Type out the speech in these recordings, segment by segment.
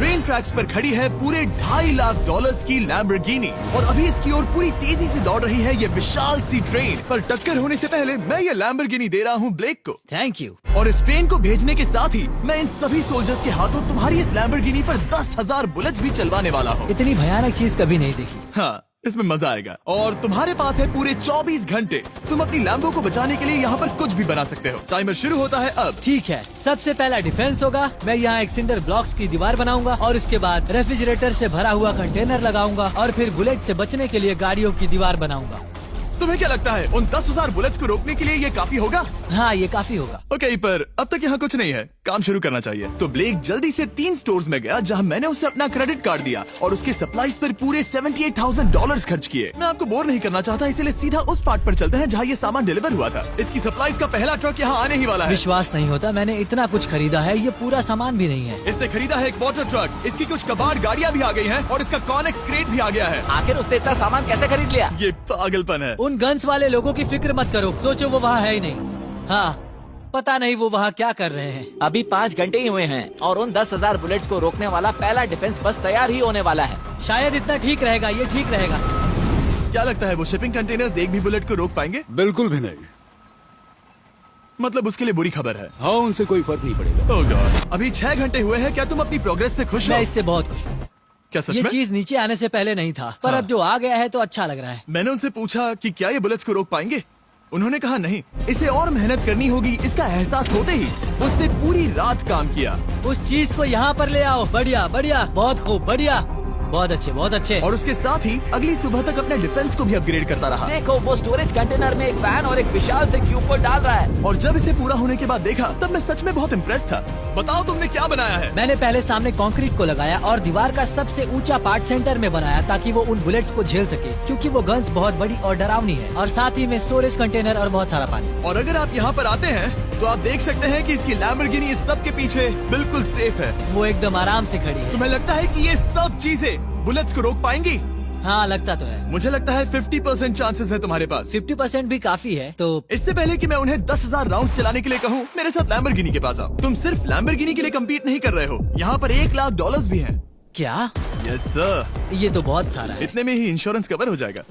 Train tracks पर खड़ी है पूरे $2.5 लाख की लैम्बोर्गिनी और अभी इसकी ओर पूरी तेजी से दौड़ रही है ये विशाल सी ट्रेन। पर टक्कर होने से पहले मैं ये लैम्बोर्गिनी दे रहा हूँ ब्लेक को। Thank you. और इस ट्रेन को भेजने के साथ ही मैं इन सभी सोल्जर्स के हाथों तुम्हारी इस लैम्बोर्गिनी पर 10,000 बुलेट्स भी चलवाने वाला हूँ। इतनी भयानक चीज कभी नहीं देखी। हाँ, इसमें मजा आएगा। और तुम्हारे पास है पूरे 24 घंटे। तुम अपनी लैम्बो को बचाने के लिए यहाँ पर कुछ भी बना सकते हो। टाइमर शुरू होता है अब। ठीक है, सबसे पहला डिफेंस होगा। मैं यहाँ एक सिंडर ब्लॉक्स की दीवार बनाऊंगा और उसके बाद रेफ्रिजरेटर से भरा हुआ कंटेनर लगाऊंगा और फिर बुलेट से बचने के लिए गाड़ियों की दीवार बनाऊंगा। तुम्हें क्या लगता है उन 10,000 बुलेट्स को रोकने के लिए ये काफी होगा? हाँ, ये काफी होगा। ओके, पर अब तक यहाँ कुछ नहीं है, काम शुरू करना चाहिए। तो ब्लेक जल्दी से 3 स्टोर्स में गया जहाँ मैंने उसे अपना क्रेडिट कार्ड दिया और उसके सप्लाईज पर पूरे $78,000 खर्च किए। मैं आपको बोर नहीं करना चाहता, इसलिए सीधा उस पार्ट पर चलते हैं जहाँ ये सामान डिलीवर हुआ था। इसकी सप्लाईज का पहला ट्रक यहाँ आने ही वाला है। विश्वास नहीं होता, मैंने इतना कुछ खरीदा है, ये पूरा सामान भी नहीं है। इसने खरीदा है एक वाटर ट्रक, इसकी कुछ कबाड़ गाड़ियाँ भी आ गई हैं और इसका कॉनेक्स क्रेट भी आ गया है। आखिर उसने इतना सामान कैसे खरीद लिया? ये पागलपन है। उन गन्स वाले लोगों की फिक्र मत करो, सोचो वो वहाँ है ही नहीं। हाँ, पता नहीं वो वहाँ क्या कर रहे हैं। अभी 5 घंटे ही हुए हैं और उन 10,000 बुलेट्स को रोकने वाला पहला डिफेंस बस तैयार ही होने वाला है। शायद इतना ठीक रहेगा, ये ठीक रहेगा। क्या लगता है वो शिपिंग कंटेनर्स एक भी बुलेट को रोक पाएंगे? बिल्कुल भी नहीं। मतलब उसके लिए बुरी खबर है। हाँ, उनसे कोई फर्क नहीं पड़ेगा। ओह गॉड, अभी 6 घंटे हुए हैं। क्या तुम अपनी प्रोग्रेस से खुश हो? मैं इससे बहुत खुश हूँ। क्या सच ये में? चीज नीचे आने से पहले नहीं था, पर हाँ। अब जो आ गया है तो अच्छा लग रहा है। मैंने उनसे पूछा कि क्या ये बुलेट्स को रोक पाएंगे। उन्होंने कहा नहीं, इसे और मेहनत करनी होगी। इसका एहसास होते ही उसने पूरी रात काम किया। उस चीज को यहाँ पर ले आओ। बढ़िया बढ़िया, बहुत खूब, बढ़िया, बहुत अच्छे, बहुत अच्छे। और उसके साथ ही अगली सुबह तक अपने डिफेंस को भी अपग्रेड करता रहा। देखो, वो स्टोरेज कंटेनर में एक फैन और एक विशाल से क्यूब को डाल रहा है। और जब इसे पूरा होने के बाद देखा तब मैं सच में बहुत इम्प्रेस था। बताओ तुमने क्या बनाया है? मैंने पहले सामने कंक्रीट को लगाया और दीवार का सबसे ऊंचा पार्ट सेंटर में बनाया ताकि वो उन बुलेट्स को झेल सके, क्योंकि वो गन्स बहुत बड़ी और डरावनी है। और साथ ही में स्टोरेज कंटेनर और बहुत सारा पानी। और अगर आप यहाँ पर आते हैं तो आप देख सकते हैं कि इसकी लैम्बोर्गिनी इस सब के पीछे बिल्कुल सेफ है। वो एकदम आराम से खड़ी है। तुम्हें लगता है कि ये सब चीजें बुलेट्स को रोक पाएंगी? हाँ, लगता तो है। मुझे लगता है 50% चांसेस है तुम्हारे पास। 50% भी काफी है। तो इससे पहले कि मैं उन्हें 10,000 राउंड्स चलाने के लिए कहूँ, मेरे साथ लैम्बोर्गिनी के पास आओ। तुम सिर्फ लैम्बोर्गिनी के लिए कम्पीट नहीं कर रहे हो, यहाँ पर $1 लाख भी हैं। क्या? Yes sir. ये तो बहुत सारा है। इतने में ही इंश्योरेंस कवर हो जाएगा।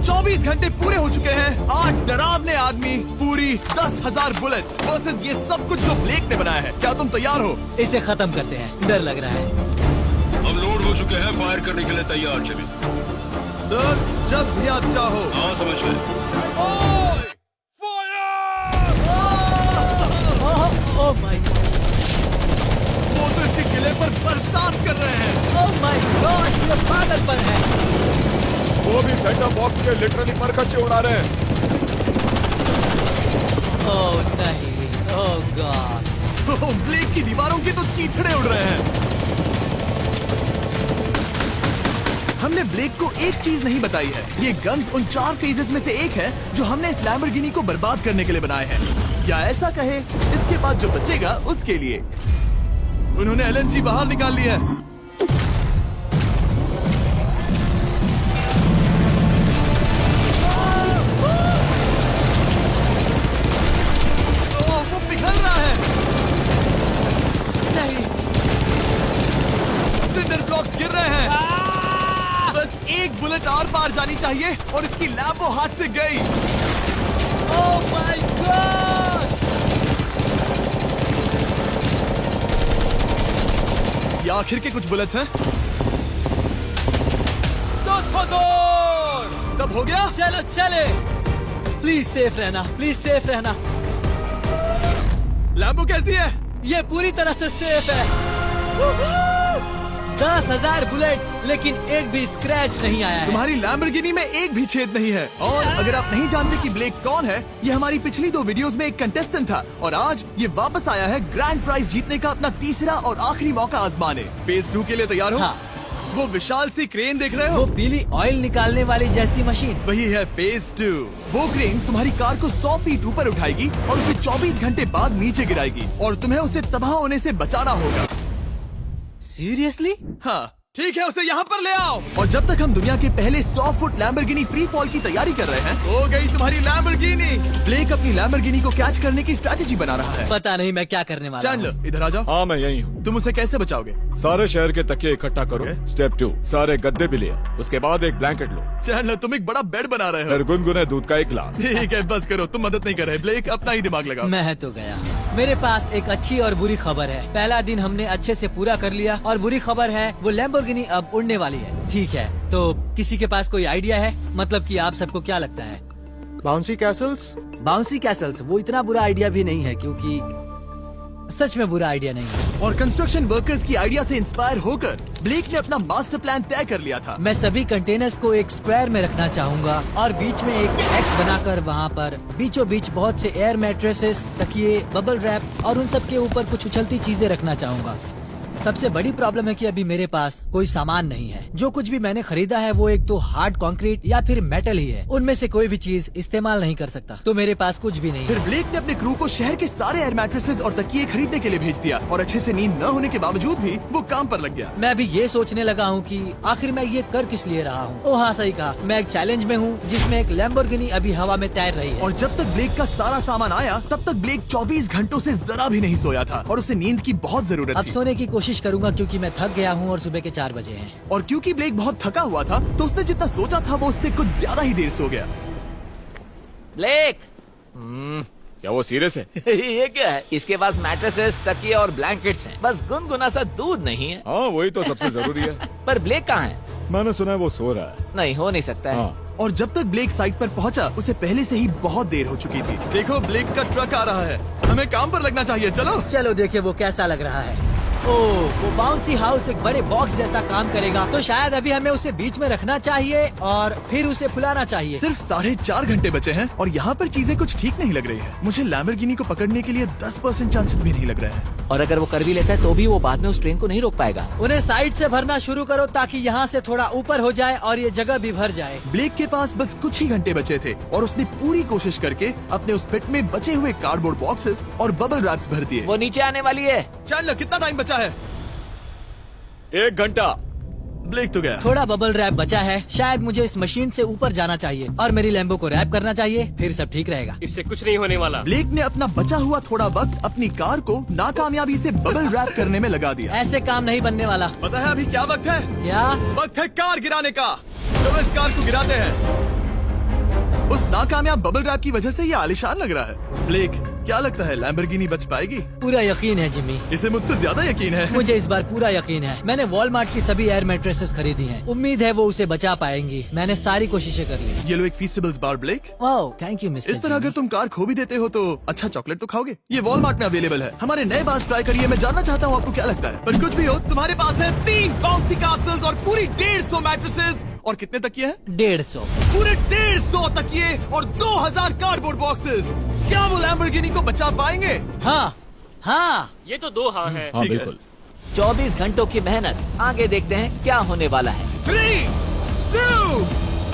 24 घंटे पूरे हो चुके हैं। 8 डरावने आदमी, पूरी 10,000 बुलेट्स वर्सेस ये सब कुछ जो ब्लेक ने बनाया है। क्या तुम तैयार हो? इसे खत्म करते हैं, डर लग रहा है। हम लोड हो चुके हैं, फायर करने के लिए तैयार। चलिए सर, जब भी आप चाहो। हाँ, समझ गए। ओह माय गॉड, वो तो इसके किले पर बरसात कर रहे हैं। ओह माय गॉड, ये पागलपन है। वो भी सेटअप बॉक्स के लिटरली पर कच्चे उड़ा रहे हैं। ओह नहीं, ओह गॉड। ब्लेक की दीवारों की तो चीथड़े उड़ रहे हैं। हमने ब्लेक को एक चीज नहीं बताई है, ये गन्स उन 4 फेजेस में से एक है जो हमने इस लैम्बोर्गिनी को बर्बाद करने के लिए बनाए हैं। या ऐसा कहे, इसके बाद जो बचेगा उसके लिए। उन्होंने LNG बाहर निकाल लिया है। वो पिघल रहा है। नहीं, सिंडर ब्लॉक्स गिर रहे हैं। बस एक बुलेट आर पार जानी चाहिए और इसकी लैम्बो हाथ से गई। Oh my God. ये आखिर के कुछ बुलेट्स हैं। सब हो गया? चलो चले। प्लीज सेफ रहना, प्लीज सेफ रहना। लैम्बो कैसी है? ये पूरी तरह से सेफ है। 10,000 बुलेट्स, लेकिन एक भी स्क्रैच नहीं आया है। तुम्हारी लैम्बोर्गिनी में एक भी छेद नहीं है। और अगर आप नहीं जानते कि ब्लेक कौन है, ये हमारी पिछली 2 वीडियोस में एक कंटेस्टेंट था और आज ये वापस आया है ग्रैंड प्राइज जीतने का अपना तीसरा और आखिरी मौका आजमाने। फेज 2 के लिए तैयार हो? हाँ। वो विशाल सी क्रेन देख रहे हो? वो पीली ऑयल निकालने वाली जैसी मशीन। वही है फेज 2। वो क्रेन तुम्हारी कार को 100 फीट ऊपर उठाएगी और उसे 24 घंटे बाद नीचे गिराएगी और तुम्हें उसे तबाह होने से बचाना होगा। सीरियसली? हाँ, ठीक है, उसे यहाँ पर ले आओ। और जब तक हम दुनिया के पहले 100 फुट लैम्बोर्गिनी फ्री फॉल की तैयारी कर रहे हैं, हो गई तुम्हारी लैम्बोर्गिनी। ब्लेक अपनी लैम्बोर्गिनी को कैच करने की स्ट्रैटेजी बना रहा है। पता नहीं मैं क्या करने वाला हूँ। चैंडलर इधर आ जाओ। हाँ मैं यही हूँ। तुम उसे कैसे बचाओगे? सारे शहर के तकिए इकट्ठा करो। Okay. स्टेप 2, सारे गद्दे भी ले। उसके बाद एक ब्लैंकेट लो। चैंडलर तुम एक बड़ा बेड बना रहे हो। फिर गुनगुने दूध का एक गिलास। ठीक है, बस करो, तुम मदद नहीं कर रहे। ब्लेक अपना ही दिमाग लगाओ। मैं तो गया। मेरे पास एक अच्छी और बुरी खबर है। पहला दिन हमने अच्छे से पूरा कर लिया और बुरी खबर है वो लैम्बोर्गिनी अब उड़ने वाली है। ठीक है, तो किसी के पास कोई आइडिया है? मतलब कि आप सबको क्या लगता है? Bouncy Castle's? बाउंसी कैसल्स वो इतना बुरा आइडिया भी नहीं है, क्योंकि सच में बुरा आइडिया नहीं है। और कंस्ट्रक्शन वर्कर्स की आइडिया से इंस्पायर होकर ब्लेक ने अपना मास्टर प्लान तय कर लिया था। मैं सभी कंटेनर्स को एक स्क्वायर में रखना चाहूँगा और बीच में एक एक्स बनाकर वहाँ पर बीचों बीच बहुत से एयर मैट्रेसेस, तकिए, बबल रैप और उन सब के ऊपर कुछ उछलती चीजें रखना चाहूँगा। सबसे बड़ी प्रॉब्लम है कि अभी मेरे पास कोई सामान नहीं है। जो कुछ भी मैंने खरीदा है वो एक तो हार्ड कंक्रीट या फिर मेटल ही है। उनमें से कोई भी चीज इस्तेमाल नहीं कर सकता, तो मेरे पास कुछ भी नहीं फिर है। ब्लेक ने अपने क्रू को शहर के सारे एयर मैट्रेसेस और तकिए खरीदने के लिए भेज दिया और अच्छे से नींद न होने के बावजूद भी वो काम पर लग गया। मैं अभी ये सोचने लगा हूँ कि आखिर मैं ये कर किस लिए रहा हूँ। ओ हाँ, सही कहा, मैं एक चैलेंज में हूँ जिसमें एक लैम्बोर्गिनी अभी हवा में तैर रही है। और जब तक ब्लेक का सारा सामान आया तब तक ब्लेक 24 घंटों से जरा भी नहीं सोया था और उसे नींद की बहुत जरूरत अब थी। सोने की कोशिश करूंगा क्योंकि मैं थक गया हूँ और सुबह के 4 बजे हैं। और क्योंकि ब्लेक बहुत थका हुआ था तो उसने जितना सोचा था वो उससे कुछ ज्यादा ही देर सो गया। ब्लेक क्या वो सीरियस है? ये क्या है? इसके पास मैट्रेसेस, तकिए और ब्लैंकेट्स हैं। बस गुनगुना सा दूध नहीं है। हाँ वही तो सबसे जरूरी है। पर ब्लेक कहाँ है? मैंने सुना है वो सो रहा है। नहीं, हो नहीं सकता है। हाँ और जब तक ब्लेक साइट पर पहुंचा उसे पहले से ही बहुत देर हो चुकी थी। देखो ब्लेक का ट्रक आ रहा है, हमें काम पर लगना चाहिए। चलो चलो देखिए वो कैसा लग रहा है। ओह, वो बाउंसी हाउस एक बड़े बॉक्स जैसा काम करेगा, तो शायद अभी हमें उसे बीच में रखना चाहिए और फिर उसे फुलाना चाहिए। सिर्फ 4.5 घंटे बचे हैं और यहाँ पर चीजें कुछ ठीक नहीं लग रही है। मुझे लैम्बोर्गिनी को पकड़ने के लिए 10% चांसेस भी नहीं लग रहे हैं। और अगर वो कर भी लेता है तो भी वो बाद में उस ट्रेन को नहीं रोक पाएगा। उन्हें साइड से भरना शुरू करो ताकि यहाँ से थोड़ा ऊपर हो जाए और ये जगह भी भर जाए। ब्लेक के पास बस कुछ ही घंटे बचे थे और उसने पूरी कोशिश करके अपने उस पिट में बचे हुए कार्डबोर्ड बॉक्सेस और बबल रैप्स भर दिए। वो नीचे आने वाली है। चैंडलर कितना टाइम बचा है? 1 घंटा। ब्लेक तो गया। थोड़ा बबल रैप बचा है। शायद मुझे इस मशीन से ऊपर जाना चाहिए और मेरी लैम्बो को रैप करना चाहिए, फिर सब ठीक रहेगा। इससे कुछ नहीं होने वाला। ब्लेक ने अपना बचा हुआ थोड़ा वक्त अपनी कार को नाकामयाबी से बबल रैप करने में लगा दिया। ऐसे काम नहीं बनने वाला। पता है अभी क्या वक्त है? क्या? वक्त है कार गिराने का। चलो इस कार को गिराते हैं। उस नाकामयाब बबल रैप की वजह से ये आलिशान लग रहा है। ब्लेक क्या लगता है लैम्बोर्गिनी बच पाएगी? पूरा यकीन है जिमी, इसे मुझसे ज्यादा यकीन है। मुझे इस बार पूरा यकीन है। मैंने वॉलमार्ट की सभी एयर मैट्रेसेस खरीदी हैं। उम्मीद है वो उसे बचा पाएंगी। मैंने सारी कोशिशें कर ली। ये लो एक feastables bar black. Oh thank you mister. इस तरह अगर तुम कार खो भी देते हो तो अच्छा चॉकलेट तो खाओगे। ये वॉलमार्ट में अवेलेबल है। हमारे नए बार ट्राई करिए। मैं जानना चाहता हूँ आपको क्या लगता है। पर कुछ भी हो, तुम्हारे पास है 3 बाउंसी कासल्स और पूरी 150 मैट्रेसेस और कितने तकिए हैं? 150। पूरे 150 तकिए और 2000 कार्डबोर्ड बॉक्सेस। क्या वो लैम्बोर्गिनी को बचा पाएंगे? हाँ हाँ। ये तो 2 हाँ है। हाँ ठीक है। बिल्कुल। 24 घंटों की मेहनत। आगे देखते हैं क्या होने वाला है। 3, 2,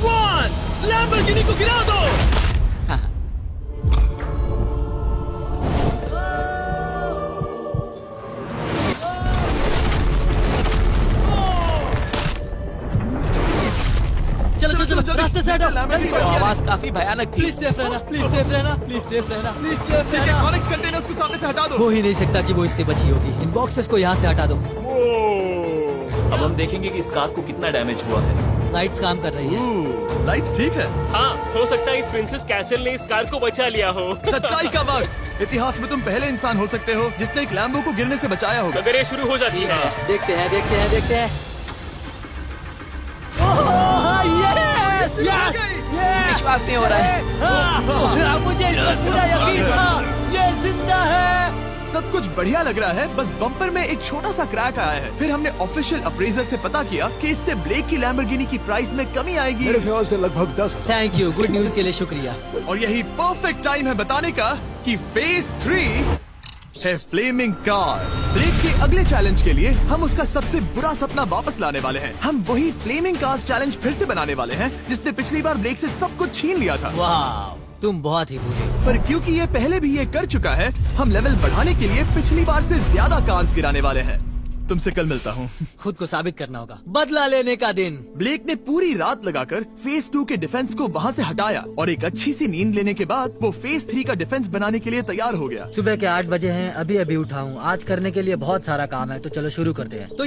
1 लैम्बोर्गिनी को गिरा दो। चलो चलो चलो, रास्ते से हटो। जल्दी वो करो। आवाज काफी भयानक थी। प्लीज सेफ रहना, प्लीज सेफ रहना, प्लीज सेफ रहना, प्लीज सेफ रहना। इलेक्ट्रॉनिक्स कंटेनर्स को सामने से हटा दो। हो ही नहीं सकता कि वो इससे बची होगी। इन बॉक्सेस को यहाँ से हटा दो। अब हम देखेंगे कि इस कार को कितना डैमेज हुआ है। लाइट्स काम कर रही है। लाइट्स ठीक है। हाँ, हो सकता है इस प्रिंसेस कैसल ने इस कार को बचा लिया हो। सच्चाई का वक्त। इतिहास में तुम पहले इंसान हो सकते हो जिसने एक लैम्बो को गिरने से बचाया होगा। अगर ये शुरू हो जाती है। देखते हैं देखते हैं देखते हैं। ओह, yes, yes, yes, विश्वास नहीं हो रहा है। हाँ, मुझे इस पर पूरा यकीन था। ये जिंदा है। सब कुछ बढ़िया लग रहा है, बस बम्पर में एक छोटा सा क्रैक आया है। फिर हमने ऑफिशियल अप्रेजर से पता किया कि इससे ब्लेक की लैम्बोर्गिनी की प्राइस में कमी आएगी। मेरे ख्याल से लगभग 10,000। थैंक यू, गुड न्यूज के लिए शुक्रिया। और यही परफेक्ट टाइम है बताने का कि फेज 3 है फ्लेमिंग कार्स। ब्लेक के अगले चैलेंज के लिए हम उसका सबसे बुरा सपना वापस लाने वाले हैं। हम वही फ्लेमिंग कार्स चैलेंज फिर से बनाने वाले हैं जिसने पिछली बार ब्लेक से सब कुछ छीन लिया था। वाह, तुम बहुत ही बुरे हो। पर क्योंकि ये पहले भी ये कर चुका है, हम लेवल बढ़ाने के लिए पिछली बार से ज्यादा कार्स गिराने वाले हैं। तुमसे कल मिलता हूँ। खुद को साबित करना होगा। बदला लेने का दिन। ब्लेक ने पूरी रात लगाकर फेज 2 के डिफेंस को वहाँ से हटाया और एक अच्छी सी नींद लेने के बाद वो फेज 3 का डिफेंस बनाने के लिए तैयार हो गया। सुबह के 8 बजे हैं, अभी अभी उठा हूँ। आज करने के लिए बहुत सारा काम है, तो चलो शुरू करते हैं। तो